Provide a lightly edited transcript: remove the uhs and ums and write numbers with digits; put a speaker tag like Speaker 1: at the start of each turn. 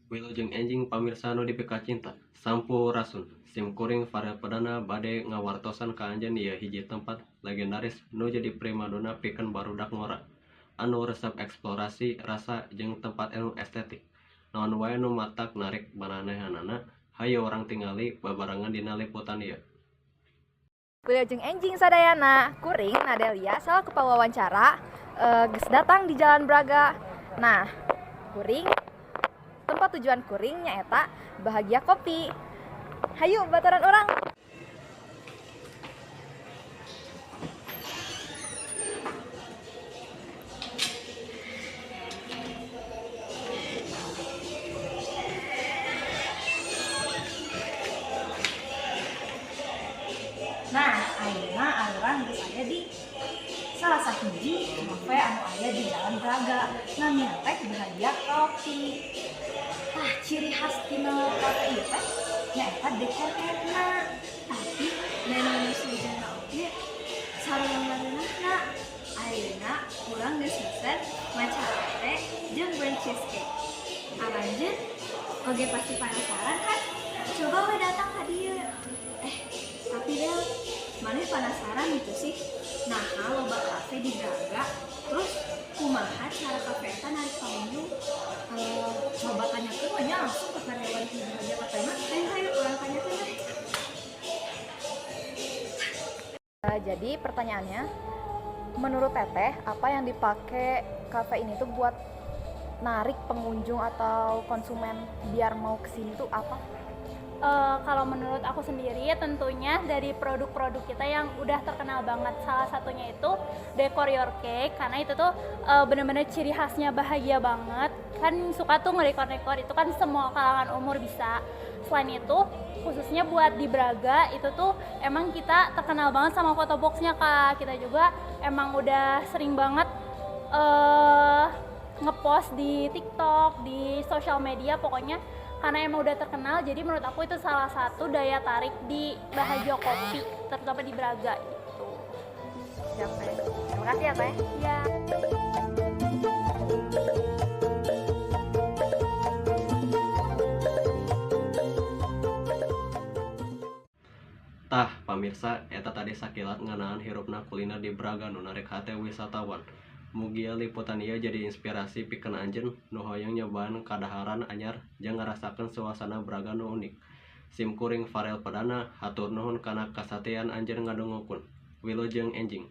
Speaker 1: Wilujeng enjing pamirsa nu dipika cinta, sampurasun. Sim kuring Farel Perdana bade ngawartosan ka anjeun ieu hiji tempat legendaris nu jadi primadona pikeun barudak ngora. Anu resep eksplorasi rasa jeung tempat anu estetik. Naon wae nu matak narik maranehanana, hayu orang tingali babarengan dina liputan ieu.
Speaker 2: Wilujeng enjing sadayana, kuring Nadelia salah kepawawancara geus datang di Jalan Braga. Nah, kuring tempat tujuan kuring nyaeta Bahagia Kopi. Hayu baturan orang. Nah, ayeuna aliran geus aya di salah satu kafe anu aya di Jalan Braga. Namina teh Bahagia Kopi. Tah ciri khas tina kafe ieu teh nyaeta dekor-dekorna. Tapi menu sejenna oge sareng-sarenganna. Ayeuna urang geus mesen matcha latte jeung brown cheesecake. Aranjeun oge pasti penasaran kan? Coba we datang ka dieu. Tapi Del, mana penasaran gitu sih? Nah, loba kafe di Braga, terus kumaha cara kafe eta narik pengunjung? Coba tanyakeun we nya langsung ke karyawan di Bahagia Kopi mah. Ayo urang tanyakeun we. Jadi pertanyaannya, menurut Teteh, apa yang dipakai kafe ini tuh buat narik pengunjung atau konsumen biar mau kesini tuh apa?
Speaker 3: Kalau menurut aku sendiri tentunya dari produk-produk kita yang udah terkenal banget. Salah satunya itu Decor Your Cake, karena itu tuh bener-bener ciri khasnya Bahagia banget. Kan suka tuh ngedekor-dekor, itu kan semua kalangan umur bisa. Selain itu khususnya buat di Braga itu tuh emang kita terkenal banget sama foto boxnya Kak. Kita juga emang udah sering banget ngepost di TikTok, di sosial media pokoknya, karena emang udah terkenal. Jadi menurut aku itu salah satu daya tarik di Bahagia Kopi, terutama di Braga gitu.
Speaker 2: Siap, Teh. Terima kasih ya, Teh.
Speaker 3: Ya.
Speaker 1: Tah pamirsa, eta tadi sakilat ngeunaan hirupna kuliner di Braga nu narik hate wisatawan. Mugia liputan ieu jadi inspirasi pikeun anjeun nu hoyong nyobaan kadaharan anyar jeung ngarasakeun suasana Braga nu unik. Sim kuring Farel Perdana hatur nuhun kana kasatean anjeun ngadongongkeun. Wilujeng enjing.